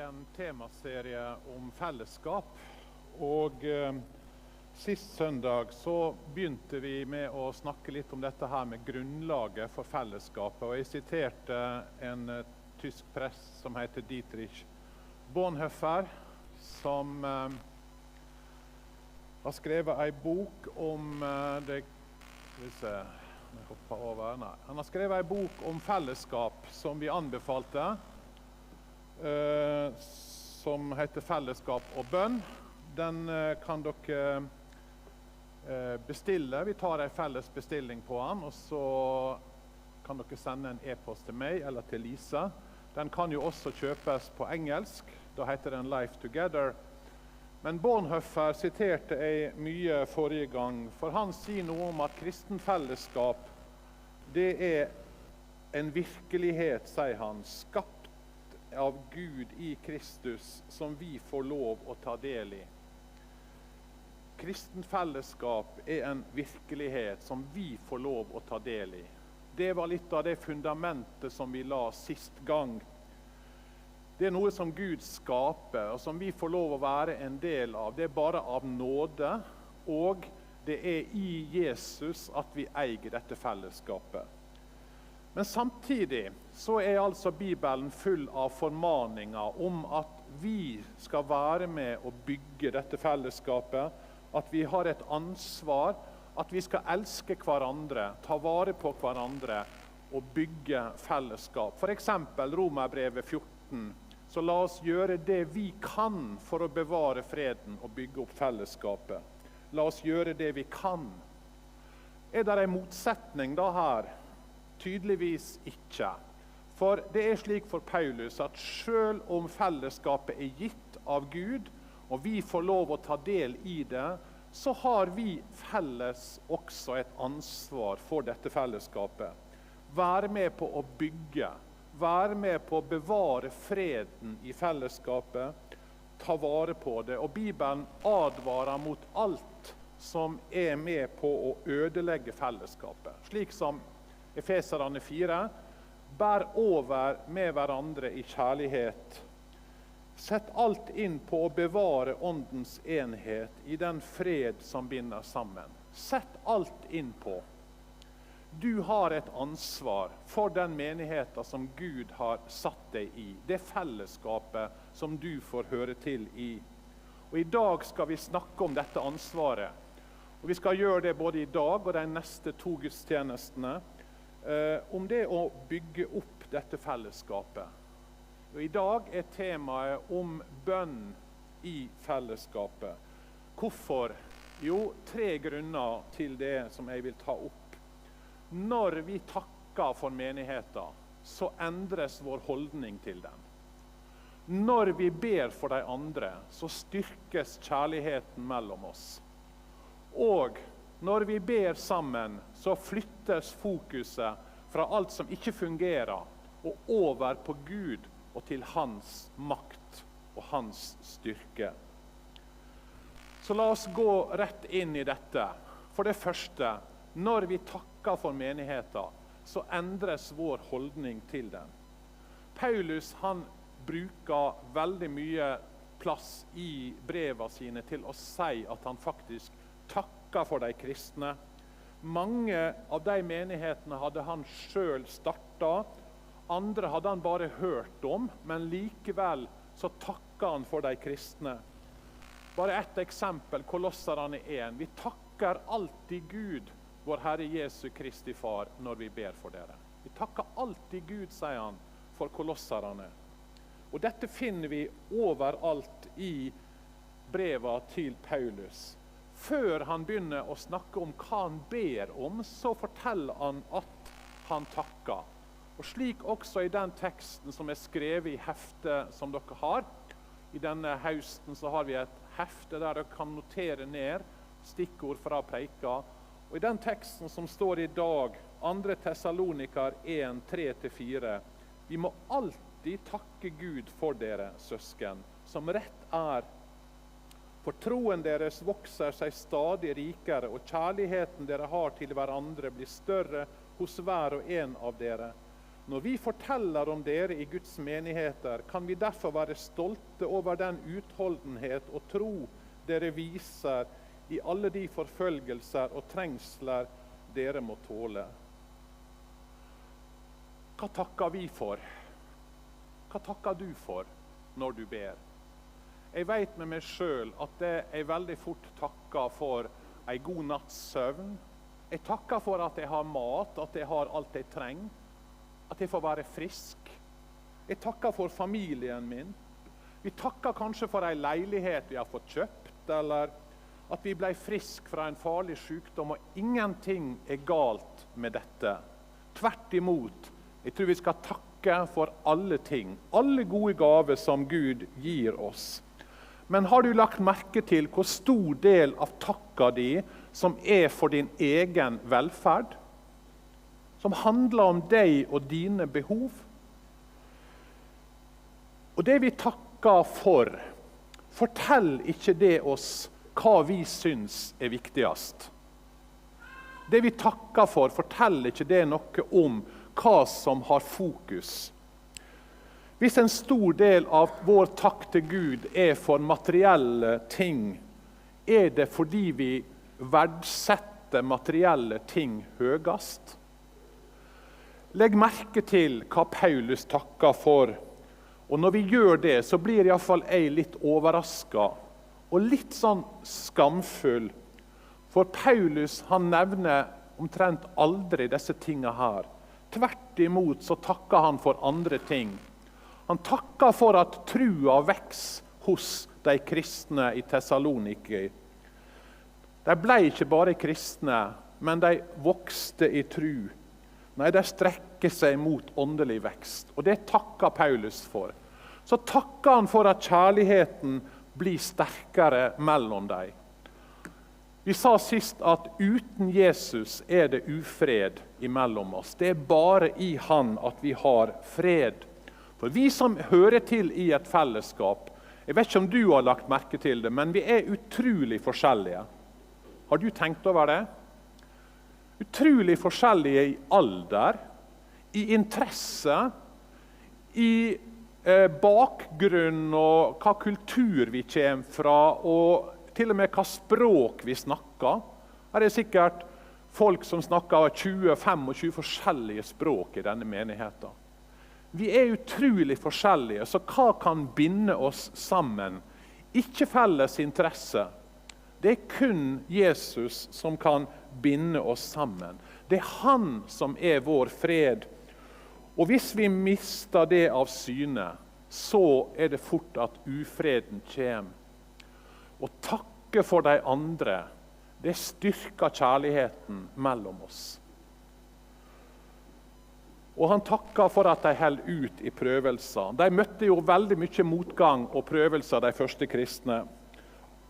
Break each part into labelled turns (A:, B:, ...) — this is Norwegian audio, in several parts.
A: en temaserie om fellesskap, og sist søndag så begynte vi med å snakke litt om dette her med grunnlaget for fellesskapet, og jeg siterte en tysk prest som heter Dietrich Bonhoeffer, som har skrevet en bok om det. Skal vi se, jeg hopper over. Nei. Han har skrevet en bok om fellesskap som vi anbefalte, som heter Fellesskap og bønn. Den kan dere bestille. Vi tar en felles bestilling på den, og så kan dere sende en e-post til meg eller til Lisa. Den kan jo også kjøpes på engelsk. Da heter den Life Together. Men Bonhoeffer siterte jeg mye forrige gang, for han sier noe om at kristen fellesskap, det er en virkelighet, sier han, skapt av Gud i Kristus, som vi får lov å ta del i. Kristen fellesskap er en virkelighet som vi får lov å ta del i. Det var litt av det fundamentet som vi la sist gang. Det er noe som Gud skaper, og som vi får lov å være en del av. Det er bare av nåde, og det er i Jesus at vi eier dette fellesskapet. Men samtidig så er altså Bibelen full av formaninger om at vi skal være med å bygge dette fellesskapet, at vi har et ansvar, at vi skal elske hverandre, ta vare på hverandre og bygge fellesskap. For eksempel Romerbrevet 14. Så la oss gjøre det vi kan for å bevare freden og bygge opp fellesskapet. La oss gjøre det vi kan. Er det en motsetning da her? Tydeligvis ikke. For det er slik for Paulus at selv om fellesskapet er gitt av Gud, og vi får lov å ta del i det, så har vi felles også et ansvar for dette fellesskapet. Være med på å bygge, være med på å bevare freden i fellesskapet, ta vare på det. Og Bibelen advarer mot alt som er med på å ødelegge fellesskapet. Slik som Efeserne 4, bær over med hverandre i kjærlighet. Sett alt inn på å bevare åndens enhet i den fred som binder sammen. Sett alt inn på. Du har et ansvar for den menigheten som Gud har satt deg i. Det fellesskapet som du får høre til i. Og i dag skal vi snakke om dette ansvaret. Og vi skal gjøre det både i dag og de neste 2 gudstjenestene. Om det å bygge opp dette fellesskapet. Og i dag er temaet om bønn i fellesskapet. Hvorfor? Jo, 3 grunner til det som jeg vil ta opp. Når vi takker for menigheten, så endres vår holdning til den. Når vi ber for de andre, så styrkes kjærligheten mellom oss. Og når vi ber sammen, så flyttes fokuset fra alt som ikke fungerer, og over på Gud og til hans makt og hans styrke. Så la oss gå rett inn i dette. For det første, når vi takker for menigheten, så endres vår holdning til den. Paulus, han bruker veldig mye plass i brevene sine til å si at han faktisk takker for de kristne. Mange av de menighetene hadde han selv startet, andre hadde han bare hørt om, men likevel så takker han for de kristne. Bare et eksempel, Kolosserne 1. Vi takker alltid Gud, vår Herre Jesu Kristi Far, når vi ber for dere. Vi takker alltid Gud, sier han, for Kolosserne. Og dette finner vi overalt i brevet til Paulus. Før han begynner å snakke om hva han ber om, så forteller han at han takker. Og slik også i den teksten som er skrevet i heftet som dere har. I denne høsten så har vi et hefte der dere kan notere ned stikkord fra preika. Og i den teksten som står i dag, 2. Thessalonikar 1, 3-4, vi må alltid takke Gud for dere, søsken, som rett er. For troen deres vokser seg stadig rikere, og kjærligheten dere har til hverandre blir større hos hver og en av dere. Når vi forteller om dere i Guds menigheter, kan vi derfor være stolte over den utholdenhet og tro dere viser i alle de forfølgelser og trengsler dere må tåle. Hva takker vi for? Hva takker du for når du ber? Jeg vet med meg selv at jeg veldig fort takker for en god natts søvn. Jeg takker for at jeg har mat, at jeg har alt jeg trenger, at jeg får være frisk. Jeg takker for familien min. Vi takker kanskje for en leilighet vi har fått kjøpt, eller at vi ble frisk fra en farlig sykdom, og ingenting er galt med dette. Tvert imot, jeg tror vi skal takke for alle ting, alle gode gaver som Gud gir oss. Men har du lagt merke til hvor stor del av takka di som er for din egen velferd? Som handler om deg og dine behov? Og det vi takker for, fortell ikke det oss hva vi syns er viktigst. Det vi takker for, fortell ikke det noe om hva som har fokus. Hvis en stor del av vår takk til Gud er for materielle ting, er det fordi vi verdsetter materielle ting høyest. Legg merke til hva Paulus takker for, og når vi gjør det, så blir i hvert fall jeg litt overrasket, og litt sånn skamfull, for Paulus han nevner omtrent aldri disse tingene her. Tvert imot så takker han for andre ting. Han takker for at trua veks hos de kristne i Thessaloniki. De ble ikke bare kristne, men de vokste i tru. Nei, de strekker seg mot åndelig vekst, og det takker Paulus for. Så takker han for at kjærligheten blir sterkere mellom dem. Vi sa sist at uten Jesus er det ufred imellom oss. Det er bare i han at vi har fred. For vi som hører til i et fellesskap, jeg vet ikke om du har lagt merke til det, men vi er utrolig forskjellige. Har du tenkt over det? Utrolig forskjellige i alder, i interesse, i bakgrunn og hva kultur vi kommer fra, og til og med hva språk vi snakker. Her er sikkert folk som snakker 20-25 forskjellige språk i denne menigheten. Vi er utrolig forskjellige, så hva kan binde oss sammen? Ikke felles interesse. Det er kun Jesus som kan binde oss sammen. Det er han som er vår fred. Og hvis vi mister det av syne, så er det fort at ufreden kommer. Å takke for de andre, det styrker kjærligheten mellom oss. Og han takker for at de held ut i prøvelser. De møtte jo veldig mye motgang og prøvelser, de første kristne.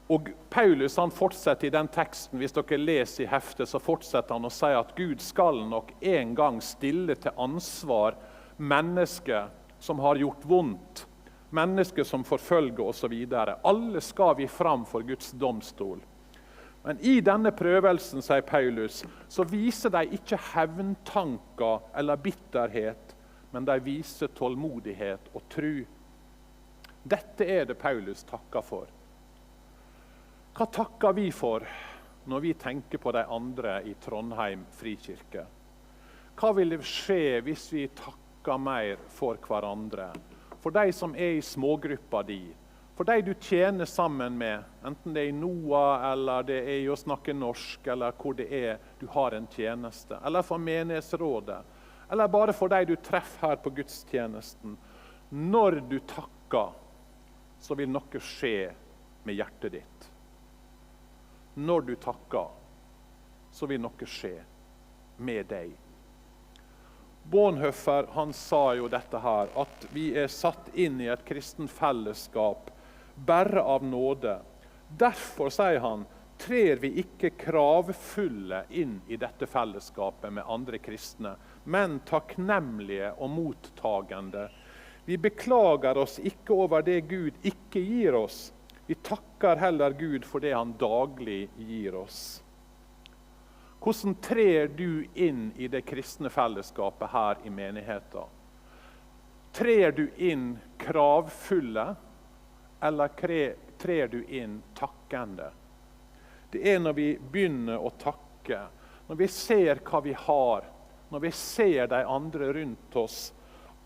A: Og Paulus han fortsetter i den teksten, hvis dere leser i heftet, så fortsetter han å si at Gud skal nok en gang stille til ansvar mennesker som har gjort vondt, mennesker som forfølger og så videre. Alle skal vi fram for Guds domstol. Men i denne prøvelsen, sier Paulus, så viser de ikke hevntanker eller bitterhet, men de viser tålmodighet og tro. Dette er det Paulus takker for. Hva takker vi for når vi tenker på de andre i Trondheim frikirke? Hva vil det skje hvis vi takker mer for hverandre? For de som er i smågruppa di, for de du tjener sammen med, enten det er i NOA, eller det er i å snakke norsk, eller hvor det er du har en tjeneste, eller for menighetsrådet, eller bare for de du treffer her på gudstjenesten. Når du takker, så vil noe skje med hjertet ditt. Når du takker, så vil noe skje med deg. Bonhoeffer, han sa jo dette her, at vi er satt inn i et kristen fellesskap, bare av nåde. Derfor, sier han, trer vi ikke kravfulle inn i dette fellesskapet med andre kristne, men takknemlige og mottagende. Vi beklager oss ikke over det Gud ikke gir oss. Vi takker heller Gud for det han daglig gir oss. Hvordan trer du inn i det kristne fellesskapet her i menigheten? Trer du inn kravfulle, eller trer du inn takkende? Det er når vi begynner å takke, når vi ser hva vi har, når vi ser de andre rundt oss,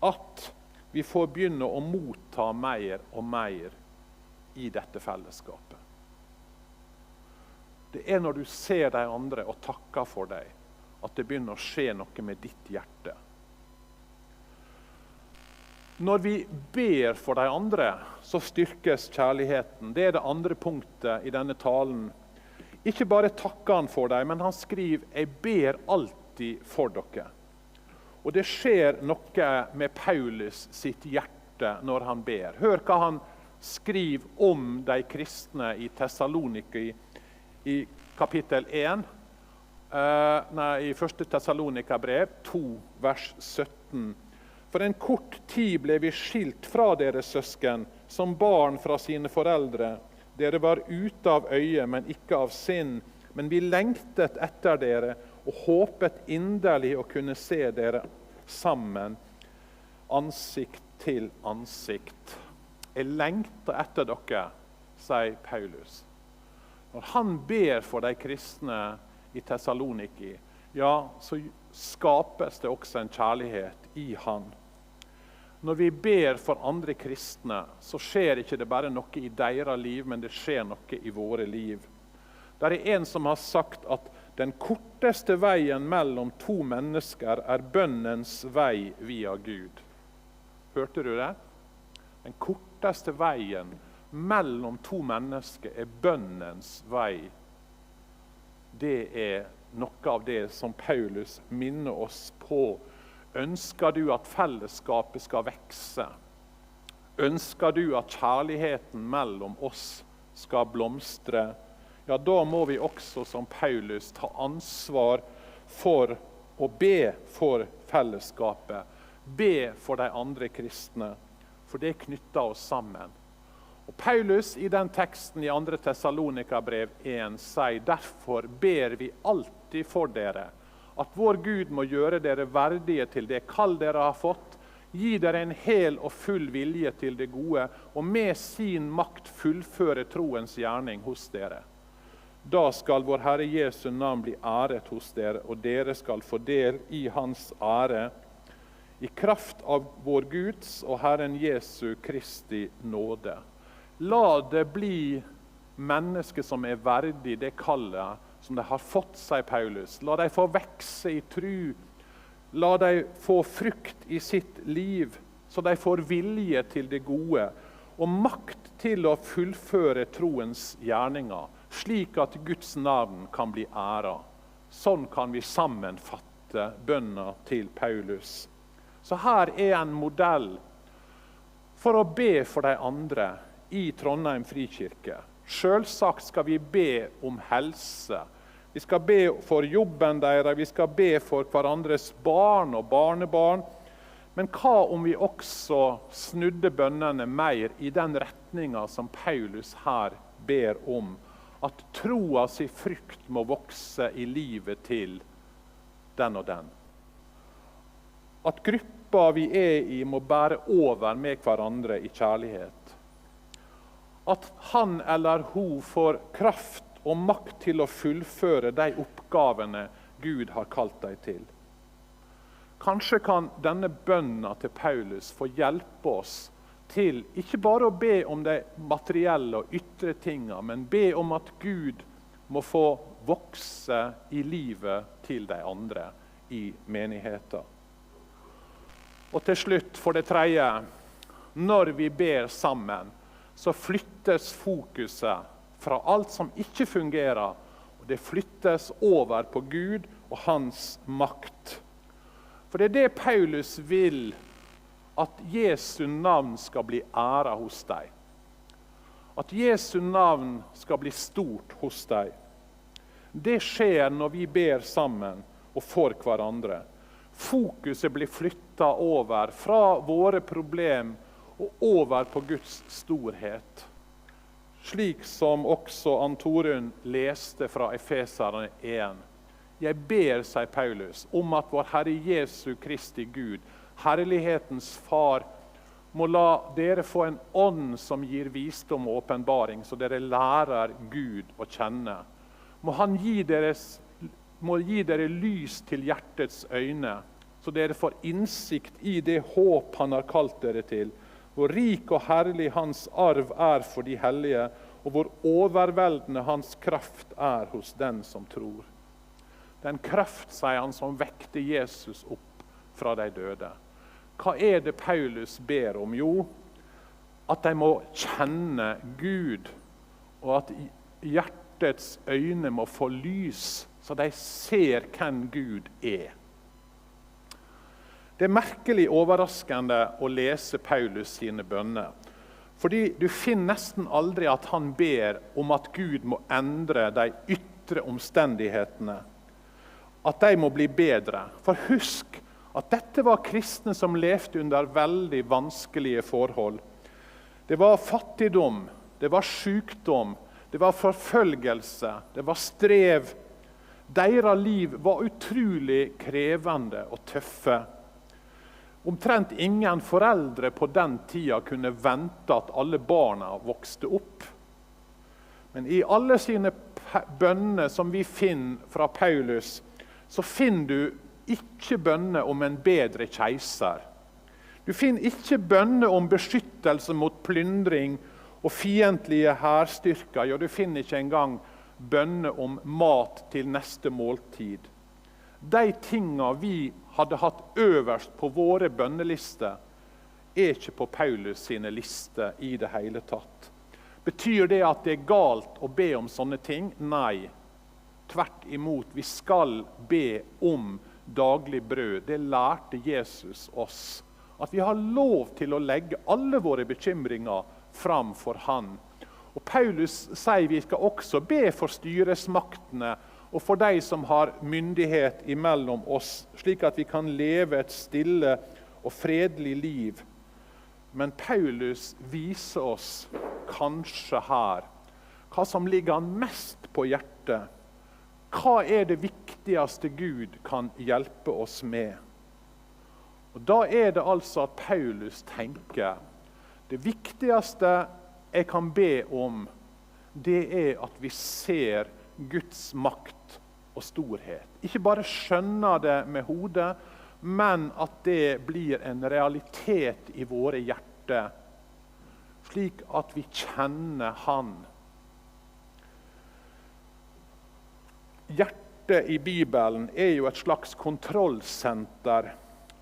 A: at vi får begynne å motta mer og mer i dette fellesskapet. Det er når du ser de andre og takker for dem, at det begynner å skje noe med ditt hjerte. Når vi ber for de andre, så styrkes kjærligheten. Det er det andre punktet i denne talen. Ikke bare takker han for dem, men han skriver, jeg ber alltid for dere. Og det skjer noe med Paulus sitt hjerte når han ber. Hør hva han skriver om de kristne i Thessalonika i kapittel 1, i 1. Thessalonika brev 2, vers 17. For en kort tid ble vi skilt fra dere søsken, som barn fra sine foreldre. Dere var ute av øye, men ikke av sinn. Men vi lengtet etter dere, og håpet inderlig å kunne se dere sammen, ansikt til ansikt. Jeg lengter etter dere, sier Paulus. Når han ber for de kristne i Thessaloniki, ja, så skapes det også en kjærlighet i han. Når vi ber for andre kristne, så skjer ikke det bare noe i deres liv, men det skjer noe i våre liv. Det er en som har sagt at den korteste veien mellom to mennesker er bønnens vei via Gud. Hørte du det? Den korteste veien mellom to mennesker er bønnens vei. Det er noe av det som Paulus minner oss på. Ønsker du at fellesskapet skal vekse? Ønsker du at kjærligheten mellom oss skal blomstre? Ja, da må vi også som Paulus ta ansvar for å be for fellesskapet. Be for de andre kristne, for det knytter oss sammen. Og Paulus i den teksten i 2. Thessalonika brev 1 sier, derfor ber vi alltid for dere, at vår Gud må gjøre dere verdige til det kall dere har fått, gi dere en hel og full vilje til det gode, og med sin makt fullføre troens gjerning hos dere. Da skal vår Herre Jesu navn bli æret hos dere, og dere skal få del i hans ære, i kraft av vår Guds og Herren Jesu Kristi nåde. La det bli mennesker som er verdig det kallet som de har fått, sier Paulus. La de få vekse i tru. La de få frukt i sitt liv, så de får vilje til det gode, og makt til å fullføre troens gjerninger, slik at Guds navn kan bli æra. Sånn kan vi sammenfatte bønna til Paulus. Så her er en modell for å be for de andre i Trondheim Frikirke. Selvsagt skal vi be om helse. Vi skal be for jobben deres, vi skal be for hverandres barn og barnebarn. Men hva om vi også snudde bønnene mer i den retningen som Paulus her ber om? At troa si frukt må vokse i livet til den og den. At gruppa vi er i må bære over med hverandre i kjærlighet. At han eller hun får kraft og makt til å fullføre de oppgavene Gud har kalt dem til. Kanskje kan denne bønna til Paulus få hjelpe oss til ikke bare å be om de materielle og ytre tingene, men be om at Gud må få vokse i livet til de andre i menigheten. Og til slutt, for det tredje, når vi ber sammen, så flyttes fokuset fra alt som ikke fungerer, og det flyttes over på Gud og hans makt. For det er det Paulus vil, at Jesu navn skal bli æra hos deg. At Jesu navn skal bli stort hos deg. Det skjer når vi ber sammen og for hverandre. Fokuset blir flyttet over fra våre problem og over på Guds storhet. Slik som også Antorun leste fra Efeserne 1. Jeg ber, sier Paulus, om at vår Herre Jesu Kristi Gud, herlighetens Far, må la dere få en ånd som gir visdom og åpenbaring, så dere lærer Gud å kjenne. Må han gi dere lys til hjertets øyne, så dere får innsikt i det håp han har kalt dere til, hvor rik og herlig hans arv er for de hellige, og hvor overveldende hans kraft er hos den som tror. Den kraft, sier han, som vekte Jesus opp fra de døde. Hva er det Paulus ber om? Jo, at de må kjenne Gud, og at hjertets øyne må få lys, så de ser hvem Gud er. Det er merkelig overraskende å lese Paulus sine bønner, fordi du finner nesten aldri at han ber om at Gud må endre de ytre omstendighetene, at de må bli bedre. For husk at dette var kristne som levde under veldig vanskelige forhold. Det var fattigdom, det var sykdom, det var forfølgelse, det var strev. Deres liv var utrolig krevende og tøffe. Omtrent ingen foreldre på den tida kunne vente at alle barna vokste opp. Men i alle sine bønner som vi finner fra Paulus, så finner du ikke bønner om en bedre keiser. Du finner ikke bønner om beskyttelse mot plyndring og fiendtlige hærstyrker. Ja, du finner ikke engang bønner om mat til neste måltid. De tingene vi hadde hatt øverst på våre bønnelister, er ikke på Paulus sine lister i det hele tatt. Betyr det at det er galt å be om sånne ting? Nei. Tvert imot, vi skal be om daglig brød. Det lærte Jesus oss. At vi har lov til å legge alle våre bekymringer fram for han. Og Paulus sier vi skal også be for styresmaktene og for de som har myndighet imellom oss, slik at vi kan leve et stille og fredelig liv. Men Paulus viser oss kanskje her hva som ligger han mest på hjertet. Hva er det viktigste Gud kan hjelpe oss med? Og da er det altså at Paulus tenker, det viktigste jeg kan be om, det er at vi ser Guds makt og storhet. Ikke bare skjønner det med hodet, men at det blir en realitet i våre hjerter, slik at vi kjenner han. Hjertet i Bibelen er jo et slags kontrollsenter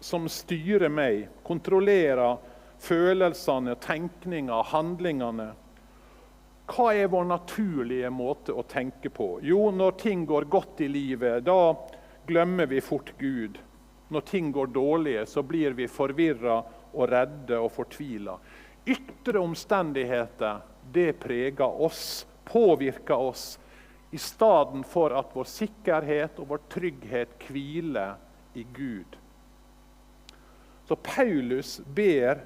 A: som styrer meg, kontrollerer følelsene, tenkninger, handlingene. Hva er vår naturlige måte å tenke på? Jo, når ting går godt i livet, da glemmer vi fort Gud. Når ting går dårlige, så blir vi forvirret og redde og fortvilet. Ytre omstendigheter, det preger oss, påvirker oss, i stedet for at vår sikkerhet og vår trygghet hviler i Gud. Så Paulus ber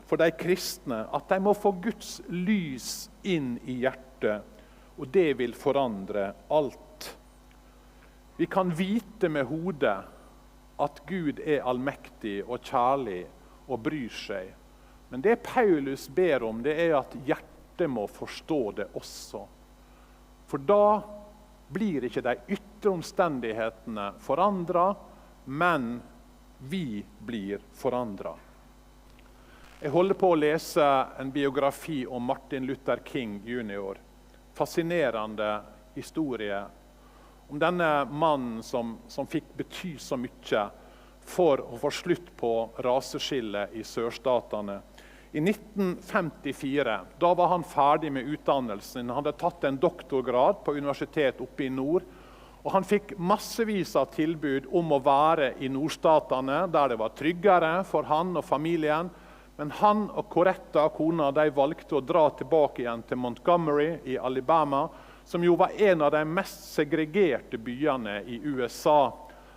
A: for de kristne at de må få Guds lys inn i hjertet, og det vil forandre alt. Vi kan vite med hodet at Gud er allmektig og kjærlig og bryr seg. Men det Paulus ber om, det er at hjertet må forstå det også. For da blir ikke de ytre omstendighetene forandret, men vi blir forandret. Jeg holder på å lese en biografi om Martin Luther King jr. Fascinerende historie om denne mannen som fikk bety så mye for å få slutt på raseskillet i sørstatene. I 1954, da var han ferdig med utdannelsen. Han hadde tatt en doktorgrad på universitet oppe i nord, og han fikk massevis av tilbud om å være i nordstatene, der det var tryggere for han og familien. Men han og Coretta, kona, de valgte å dra tilbake igjen til Montgomery i Alabama, som jo var en av de mest segregerte byene i USA.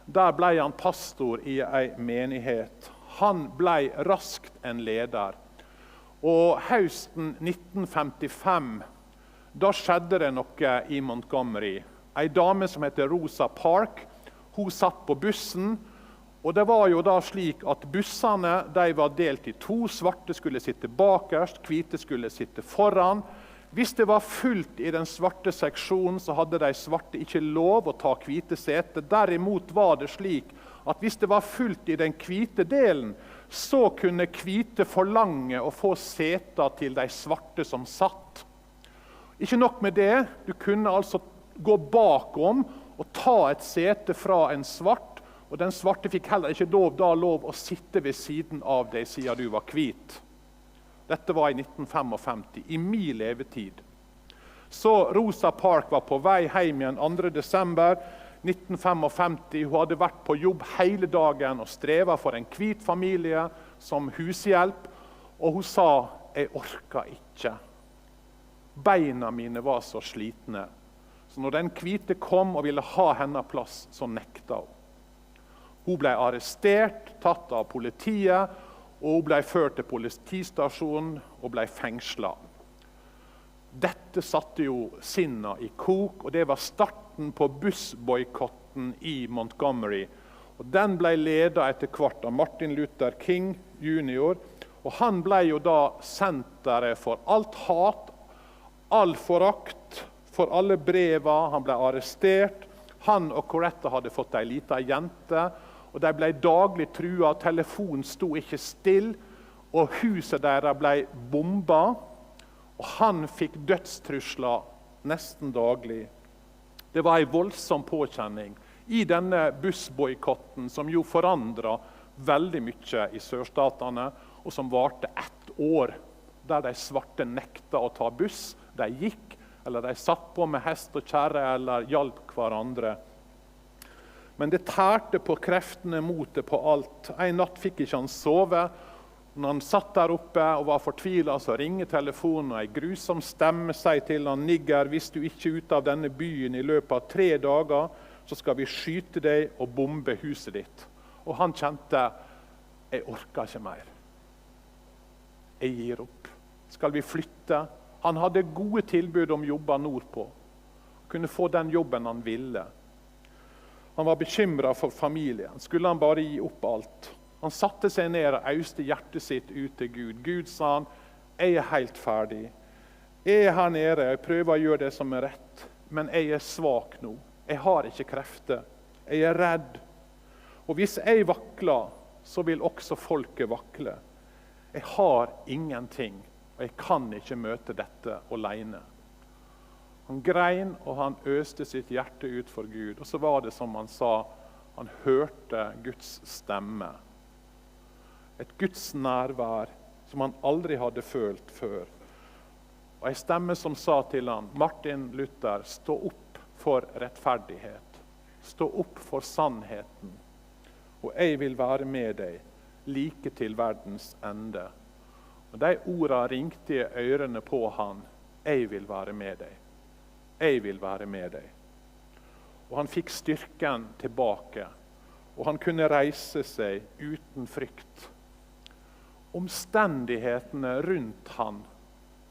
A: Der ble han pastor i en menighet. Han ble raskt en leder. Og høsten 1955, da skjedde det noe i Montgomery. En dame som heter Rosa Parks, Hun satt på bussen, og det var jo da slik at bussene de var delt i to. Svarte skulle sitte bakerst, hvite skulle sitte foran. Hvis det var fullt i den svarte seksjonen, så hadde de svarte ikke lov å ta hvite sete. Derimot var det slik at hvis det var fullt i den hvite delen, så kunne hvite forlange å få seter til de svarte som satt. Ikke nok med det, du kunne altså gå bakom og ta et sete fra en svart, og den svarte fikk heller ikke lov å sitte ved siden av deg siden du var hvit. Dette var i 1955, i min levetid. Så Rosa Parks var på vei hjem igjen 2. desember 1955. Hun hadde vært på jobb hele dagen og strevet for en hvit familie som hushjelp. Og hun sa, jeg orker ikke. Beina mine var så slitne. Så når den hvite kom og ville ha henne plass, så nekta hun. Hun ble arrestert, tatt av politiet, og hun ble ført til politistasjonen og ble fengslet. Dette satte jo sinna i kok, og det var starten på bussboykotten i Montgomery. Og den ble ledet etter hvert av Martin Luther King jr., og han ble jo da senteret for alt hat, all forakt, for alle brever. Han ble arrestert. Han og Coretta hadde fått en liten jente, og de ble daglig trua. Telefonen sto ikke still, og huset deres ble bomba. Og han fikk dødstrusler nesten daglig. Det var en voldsom påkjenning i denne bussboykotten, som jo forandret veldig mye i sørstatene, og som varte 1 år, der de svarte nekta å ta buss. De gikk, eller de satt på med hest og kjerre, eller hjalp hverandre. Men det tærte på kreftene, motet på alt. En natt fikk ikke han sove. Når han satt der oppe og var fortvilet, så ringer telefonen, og en grusom stemme sier til han, Nigger, hvis du ikke er ute av denne byen i løpet av 3 dager, så skal vi skyte deg og bombe huset ditt. Og han kjente, jeg orker ikke mer. Jeg gir opp. Skal vi flytte? Han hadde gode tilbud om jobber nordpå. Kunne få den jobben han ville. Han var bekymret for familien. Skulle han bare gi opp alt? Han satte seg ned og auste hjertet sitt ut til Gud. Gud sa han, jeg er helt ferdig. Jeg er her nede, jeg prøver å gjøre det som er rett. Men jeg er svak nå. Jeg har ikke krefter. Jeg er redd. Og hvis jeg vakler, så vil også folket vakle. Jeg har ingenting, og jeg kan ikke møte dette alene. Han grein, og han øste sitt hjerte ut for Gud. Og så var det som han sa, han hørte Guds stemme. Et Guds nærvær som han aldri hadde følt før. Og en stemme som sa til han, Martin Luther, stå opp for rettferdighet. Stå opp for sannheten. Og jeg vil være med deg, like til verdens ende. Og de ordene ringte i ørene på han, jeg vil være med deg. Jeg vil være med deg. Og han fikk styrken tilbake, og han kunne reise seg uten frykt. Omstendighetene rundt han,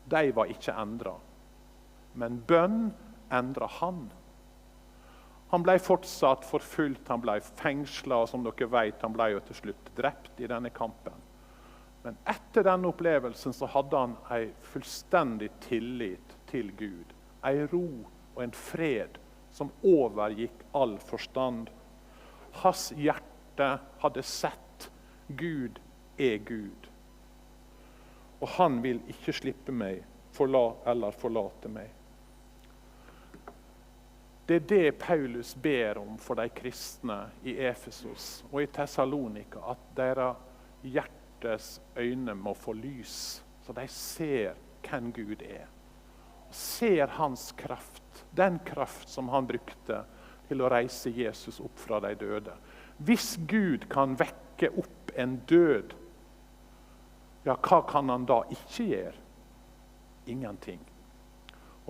A: de var ikke endret. Men bønn endret han. Han ble fortsatt forfulgt, han ble fengslet, og som dere vet, han ble jo til slutt drept i denne kampen. Men etter denne opplevelsen så hadde han en fullstendig tillit til Gud. En ro og en fred som overgikk all forstand. Hans hjerte hadde sett Gud er Gud. Og han vil ikke slippe meg eller forlate meg. Det er det Paulus ber om for de kristne i Efesos og i Thessalonika, at deres hjertes øyne må få lys, så de ser hvem Gud er. Ser hans kraft, den kraft som han brukte til å reise Jesus opp fra de døde. Hvis Gud kan vekke opp en død, ja, hva kan han da ikke gjøre? Ingenting.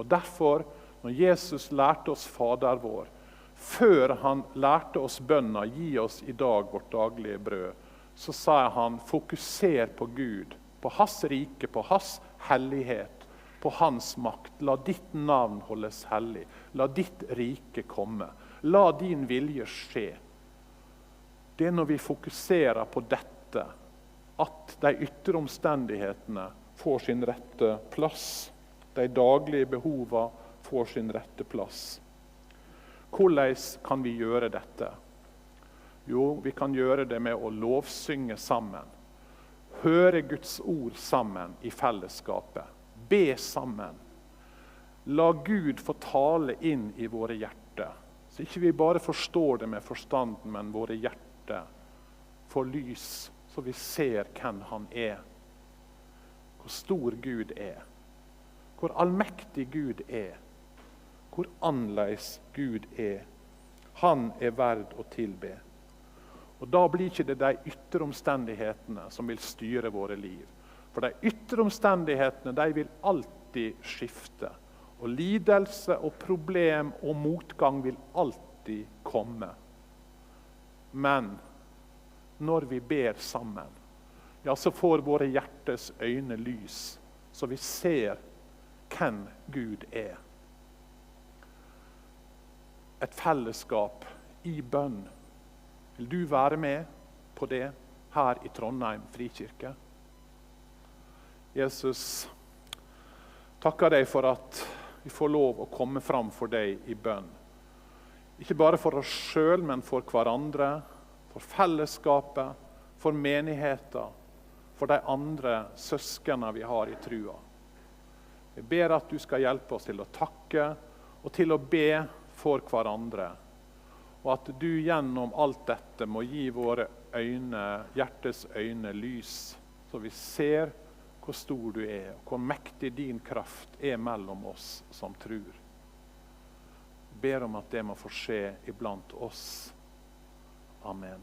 A: Og derfor, når Jesus lærte oss Fader vår, før han lærte oss bønna, gi oss i dag vårt daglige brød, så sa han, fokuser på Gud, på hans rike, på hans hellighet, på hans makt. La ditt navn holdes hellig. La ditt rike komme. La din vilje skje. Det er når vi fokuserer på dette, at de ytre omstendighetene får sin rette plass. De daglige behovene får sin rette plass. Hvordan kan vi gjøre dette? Jo, vi kan gjøre det med å lovsynge sammen. Høre Guds ord sammen i fellesskapet. Be sammen. La Gud få tale inn i våre hjerter. Så ikke vi bare forstår det med forstanden, men våre hjerter får lys, så vi ser hvem han er. Hvor stor Gud er. Hvor allmektig Gud er. Hvor annerledes Gud er. Han er verd å tilbe. Og da blir ikke det de ytre omstendighetene som vil styre våre liv. For de ytre omstendighetene, de vil alltid skifte. Og lidelse og problem og motgang vil alltid komme. Men når vi ber sammen, ja, så får våre hjertes øyne lys, så vi ser hvem Gud er. Et fellesskap i bønn. Vil du være med på det her i Trondheim Frikirke? Jesus, takker deg for at vi får lov å komme fram for deg i bønn. Ikke bare for oss selv, men for hverandre, for fellesskapet, for menigheten, for de andre søskene vi har i trua. Jeg ber at du skal hjelpe oss til å takke og til å be for hverandre. Og at du gjennom alt dette må gi våre øyne, hjertes øyne lys, så vi ser hvor stor du er, og hvor mektig din kraft er mellom oss som tror. Jeg ber om at det må få skje iblant oss. Amen.